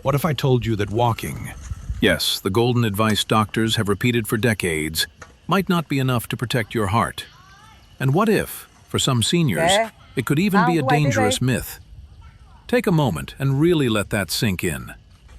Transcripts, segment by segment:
What if I told you that walking, yes, the golden advice doctors have repeated for decades, might not be enough to protect your heart? And what if, for some seniors, it could even be a dangerous myth? Take a moment and really let that sink in.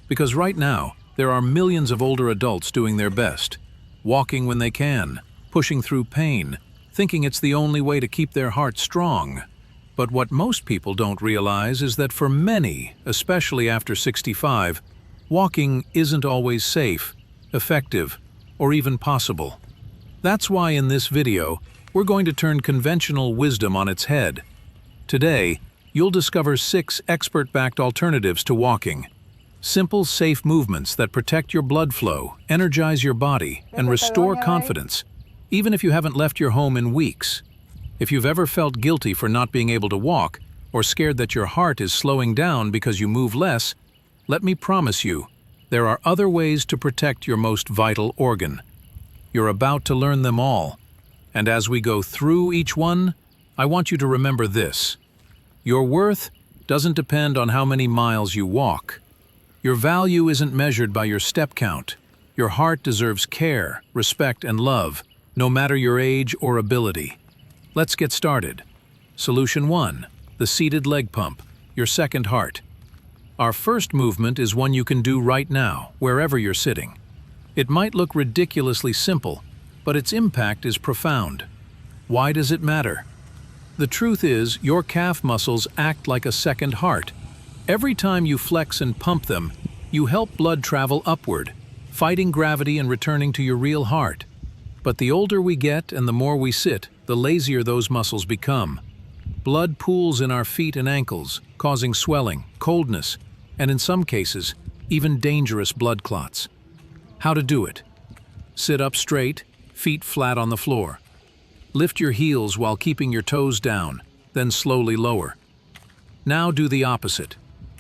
Because right now, there are millions of older adults doing their best, walking when they can, pushing through pain, thinking it's the only way to keep their heart strong. But what most people don't realize is that for many, especially after 65, walking isn't always safe, effective, or even possible. That's why in this video, we're going to turn conventional wisdom on its head. Today, you'll discover 6 expert-backed alternatives to walking. Simple, safe movements that protect your blood flow, energize your body, and restore confidence, even if you haven't left your home in weeks. If you've ever felt guilty for not being able to walk, or scared that your heart is slowing down because you move less, let me promise you, there are other ways to protect your most vital organ. You're about to learn them all. And as we go through each one, I want you to remember this. Your worth doesn't depend on how many miles you walk. Your value isn't measured by your step count. Your heart deserves care, respect, and love, no matter your age or ability. Let's get started. Solution 1. The seated leg pump, your second heart. Our first movement is one you can do right now, wherever you're sitting. It might look ridiculously simple, but its impact is profound. Why does it matter? The truth is, your calf muscles act like a second heart. Every time you flex and pump them, you help blood travel upward, fighting gravity and returning to your real heart. But the older we get and the more we sit, the lazier those muscles become. Blood pools in our feet and ankles, causing swelling, coldness, and in some cases, even dangerous blood clots. How to do it? Sit up straight, feet flat on the floor. Lift your heels while keeping your toes down, then slowly lower. Now do the opposite.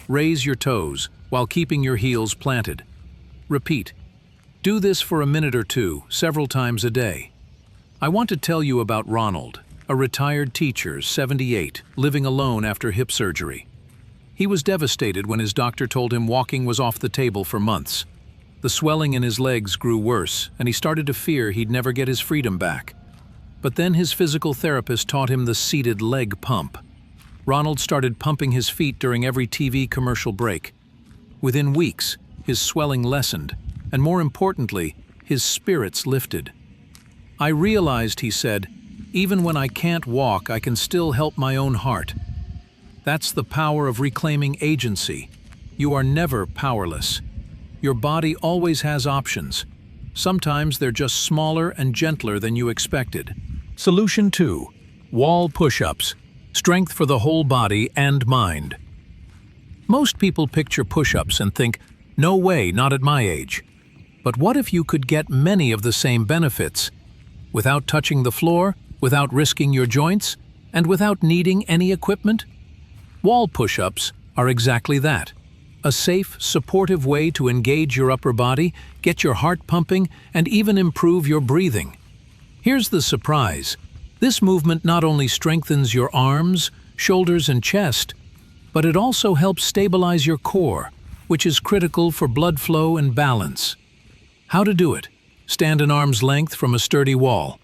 Raise your toes while keeping your heels planted. Repeat. Do this for a minute or two, several times a day. I want to tell you about Ronald, a retired teacher, 78, living alone after hip surgery. He was devastated when his doctor told him walking was off the table for months. The swelling in his legs grew worse, and he started to fear he'd never get his freedom back. But then his physical therapist taught him the seated leg pump. Ronald started pumping his feet during every TV commercial break. Within weeks, his swelling lessened, and more importantly, his spirits lifted. I realized, he said, even when I can't walk, I can still help my own heart. That's the power of reclaiming agency. You are never powerless. Your body always has options. Sometimes they're just smaller and gentler than you expected. Solution 2. Wall push-ups. Strength for the whole body and mind. Most people picture push-ups and think, no way, not at my age. But what if you could get many of the same benefits? Without touching the floor, without risking your joints, and without needing any equipment? Wall push-ups are exactly that. A safe, supportive way to engage your upper body, get your heart pumping, and even improve your breathing. Here's the surprise. This movement not only strengthens your arms, shoulders, and chest, but it also helps stabilize your core, which is critical for blood flow and balance. How to do it? Stand an arm's length from a sturdy wall.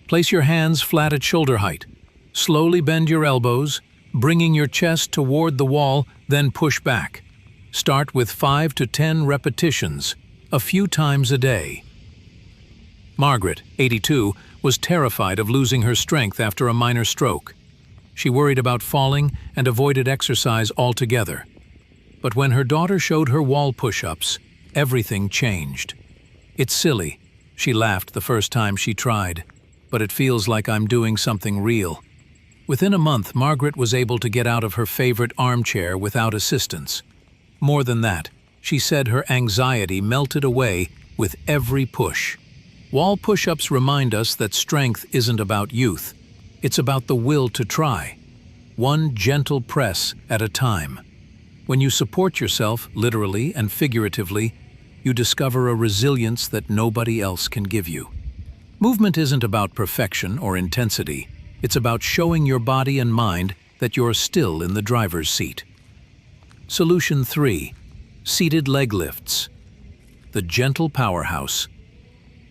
Place your hands flat at shoulder height. Slowly bend your elbows, bringing your chest toward the wall, then push back. Start with 5 to 10 repetitions, a few times a day. Margaret, 82, was terrified of losing her strength after a minor stroke. She worried about falling and avoided exercise altogether. But when her daughter showed her wall push-ups, everything changed. It's silly, she laughed the first time she tried, but it feels like I'm doing something real. Within a month, Margaret was able to get out of her favorite armchair without assistance. More than that, she said her anxiety melted away with every push. Wall push-ups remind us that strength isn't about youth. It's about the will to try, one gentle press at a time. When you support yourself, literally and figuratively, you discover a resilience that nobody else can give you. Movement isn't about perfection or intensity. It's about showing your body and mind that you're still in the driver's seat. Solution 3. Seated leg lifts. The gentle powerhouse.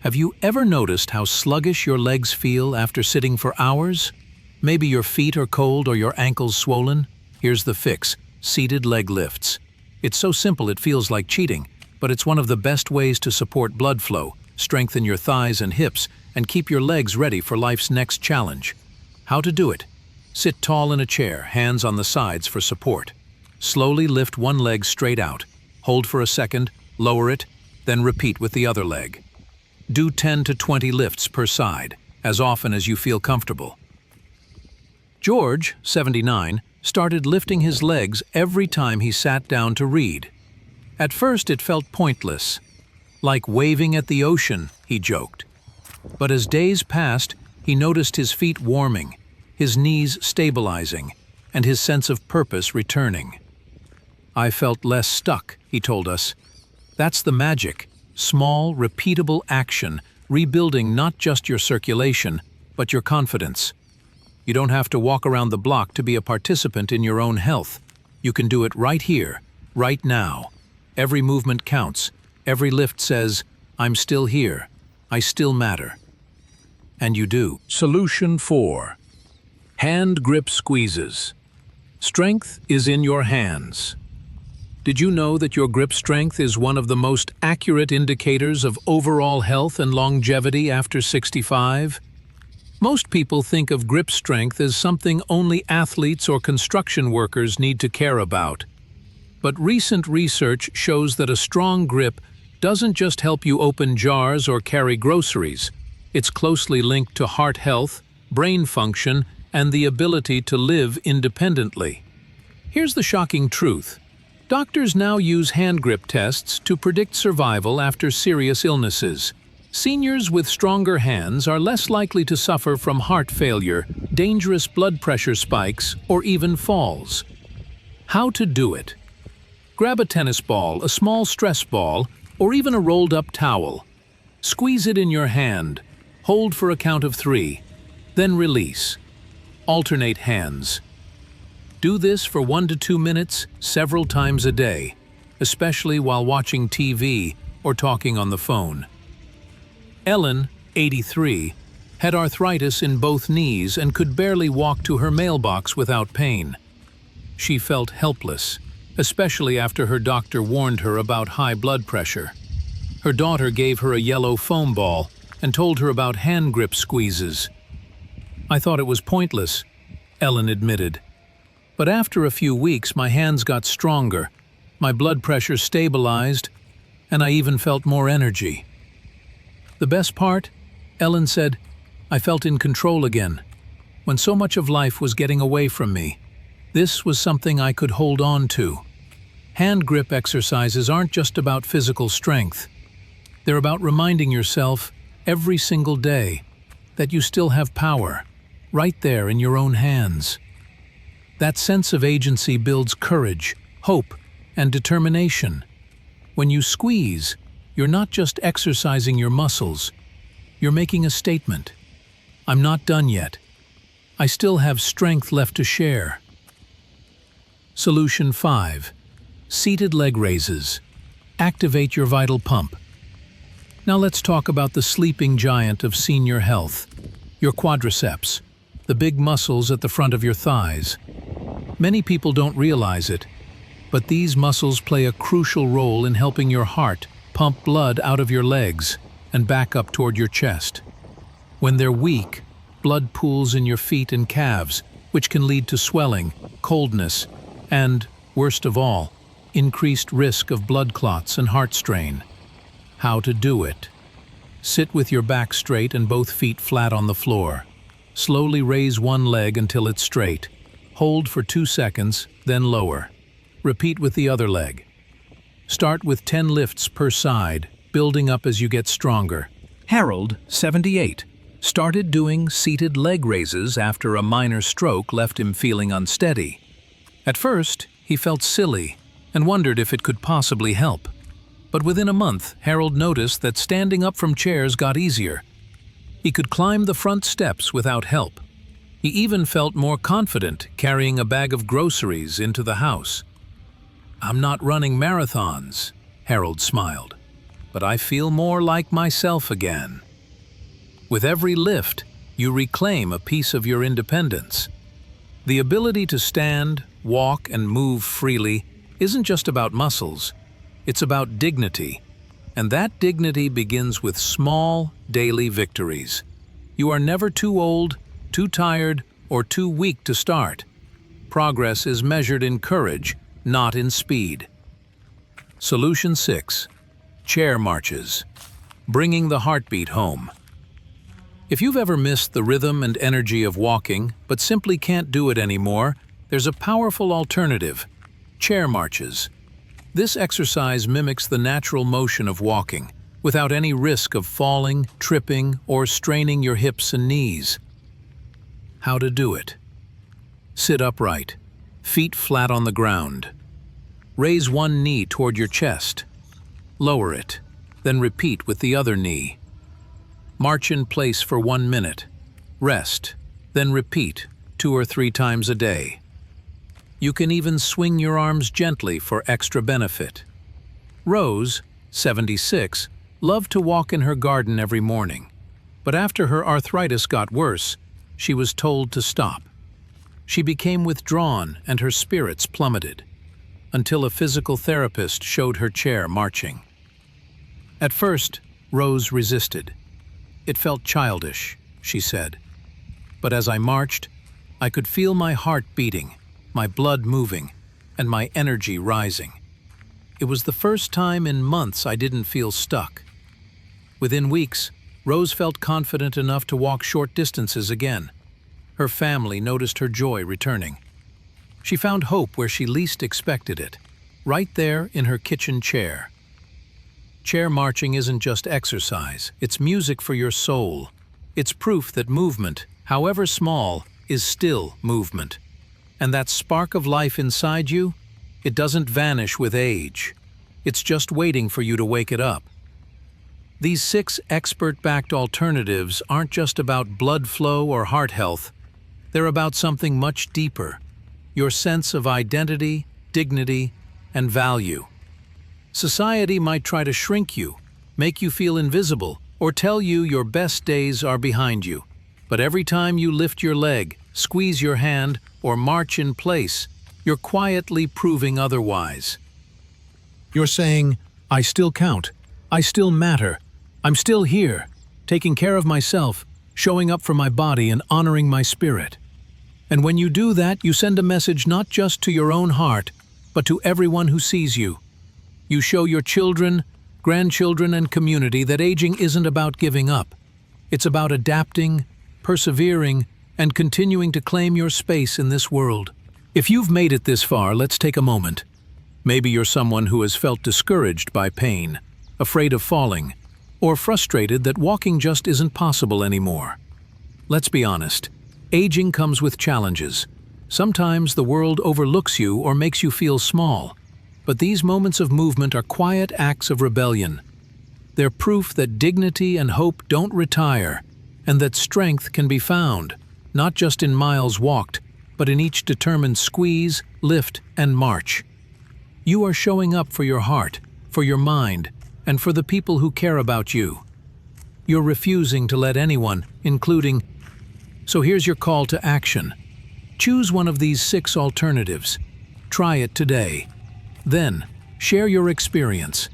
Have you ever noticed how sluggish your legs feel after sitting for hours? Maybe your feet are cold or your ankles swollen? Here's the fix: seated leg lifts. It's so simple it feels like cheating, but it's one of the best ways to support blood flow, strengthen your thighs and hips, and keep your legs ready for life's next challenge. How to do it? Sit tall in a chair, hands on the sides for support. Slowly lift one leg straight out. Hold for a second, lower it, then repeat with the other leg. Do 10 to 20 lifts per side, as often as you feel comfortable. George, 79, started lifting his legs every time he sat down to read. At first it felt pointless. Like waving at the ocean, he joked. But as days passed, he noticed his feet warming, his knees stabilizing, and his sense of purpose returning. "I felt less stuck," he told us. That's the magic. Small, repeatable action, rebuilding not just your circulation, but your confidence. You don't have to walk around the block to be a participant in your own health. You can do it right here, right now. Every movement counts. Every lift says, "I'm still here. I still matter." And you do. Solution 4. Hand grip squeezes. Strength is in your hands. Did you know that your grip strength is one of the most accurate indicators of overall health and longevity after 65? Most people think of grip strength as something only athletes or construction workers need to care about. But recent research shows that a strong grip doesn't just help you open jars or carry groceries. It's closely linked to heart health, brain function, and the ability to live independently. Here's the shocking truth. Doctors now use hand grip tests to predict survival after serious illnesses. Seniors with stronger hands are less likely to suffer from heart failure, dangerous blood pressure spikes, or even falls. How to do it? Grab a tennis ball, a small stress ball, or even a rolled-up towel. Squeeze it in your hand. Hold for a count of 3. Then release. Alternate hands. Do this for 1 to 2 minutes, several times a day, especially while watching TV or talking on the phone. Ellen, 83, had arthritis in both knees and could barely walk to her mailbox without pain. She felt helpless, especially after her doctor warned her about high blood pressure. Her daughter gave her a yellow foam ball and told her about hand grip squeezes. "I thought it was pointless," Ellen admitted. "But after a few weeks, my hands got stronger, my blood pressure stabilized, and I even felt more energy." The best part? Ellen said, "I felt in control again. When so much of life was getting away from me, this was something I could hold on to." Hand grip exercises aren't just about physical strength. They're about reminding yourself every single day that you still have power, right there in your own hands. That sense of agency builds courage, hope, and determination. When you squeeze, you're not just exercising your muscles, you're making a statement. "I'm not done yet. I still have strength left to share." Solution 5. Seated leg raises. Activate your vital pump. Now let's talk about the sleeping giant of senior health, your quadriceps, the big muscles at the front of your thighs. Many people don't realize it, but these muscles play a crucial role in helping your heart pump blood out of your legs and back up toward your chest. When they're weak, blood pools in your feet and calves, which can lead to swelling, coldness, and, worst of all, increased risk of blood clots and heart strain. How to do it? Sit with your back straight and both feet flat on the floor. Slowly raise one leg until it's straight. Hold for 2 seconds, then lower. Repeat with the other leg. Start with 10 lifts per side, building up as you get stronger. Harold, 78, started doing seated leg raises after a minor stroke left him feeling unsteady. At first, he felt silly and wondered if it could possibly help. But within a month, Harold noticed that standing up from chairs got easier. He could climb the front steps without help. He even felt more confident carrying a bag of groceries into the house. I'm not running marathons, Harold smiled, but I feel more like myself again. With every lift, you reclaim a piece of your independence. The ability to stand, walk, and move freely isn't just about muscles, it's about dignity. And that dignity begins with small, daily victories. You are never too old, too tired, or too weak to start. Progress is measured in courage, not in speed. Solution 6. Chair marches. Bringing the heartbeat home. If you've ever missed the rhythm and energy of walking, but simply can't do it anymore, there's a powerful alternative: chair marches. This exercise mimics the natural motion of walking, without any risk of falling, tripping, or straining your hips and knees. How to do it? Sit upright, feet flat on the ground. Raise one knee toward your chest. Lower it, then repeat with the other knee. March in place for 1 minute. Rest, then repeat 2 or 3 times a day. You can even swing your arms gently for extra benefit. Rose, 76, loved to walk in her garden every morning, but after her arthritis got worse, she was told to stop. She became withdrawn and her spirits plummeted, until a physical therapist showed her chair marching. At first, Rose resisted. It felt childish, she said. But as I marched, I could feel my heart beating, my blood moving, and my energy rising. It was the first time in months I didn't feel stuck. Within weeks, Rose felt confident enough to walk short distances again. Her family noticed her joy returning. She found hope where she least expected it, right there in her kitchen chair. Chair marching isn't just exercise, it's music for your soul. It's proof that movement, however small, is still movement. And that spark of life inside you, it doesn't vanish with age. It's just waiting for you to wake it up. These 6 expert-backed alternatives aren't just about blood flow or heart health. They're about something much deeper: your sense of identity, dignity, and value. Society might try to shrink you, make you feel invisible, or tell you your best days are behind you. But every time you lift your leg, squeeze your hand, or march in place, you're quietly proving otherwise. You're saying, I still count, I still matter, I'm still here, taking care of myself, showing up for my body and honoring my spirit. And when you do that, you send a message not just to your own heart, but to everyone who sees you. You show your children, grandchildren, and community that aging isn't about giving up. It's about adapting, persevering, and continuing to claim your space in this world. If you've made it this far, let's take a moment. Maybe you're someone who has felt discouraged by pain, afraid of falling, or frustrated that walking just isn't possible anymore. Let's be honest, aging comes with challenges. Sometimes the world overlooks you or makes you feel small, but these moments of movement are quiet acts of rebellion. They're proof that dignity and hope don't retire, and that strength can be found, not just in miles walked, but in each determined squeeze, lift, and march. You are showing up for your heart, for your mind, and for the people who care about you. You're refusing to let anyone, including... So here's your call to action. Choose one of these 6 alternatives. Try it today. Then, share your experience.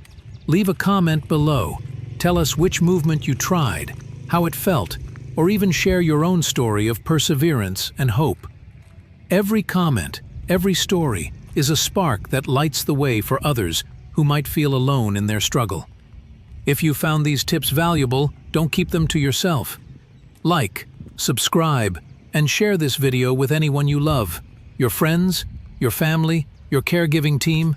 Leave a comment below. Tell us which movement you tried, how it felt, or even share your own story of perseverance and hope. Every comment, every story, is a spark that lights the way for others who might feel alone in their struggle. If you found these tips valuable, don't keep them to yourself. Like, subscribe, and share this video with anyone you love, your friends, your family, your caregiving team,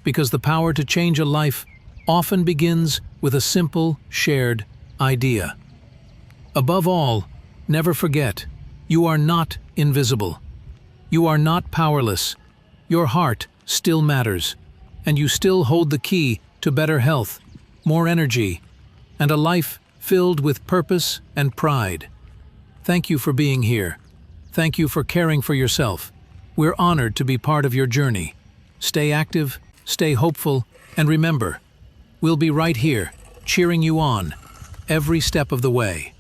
because the power to change a life often begins with a simple, shared idea. Above all, never forget, you are not invisible. You are not powerless. Your heart still matters, and you still hold the key to better health, more energy, and a life filled with purpose and pride. Thank you for being here. Thank you for caring for yourself. We're honored to be part of your journey. Stay active, stay hopeful, and remember, we'll be right here, cheering you on, every step of the way.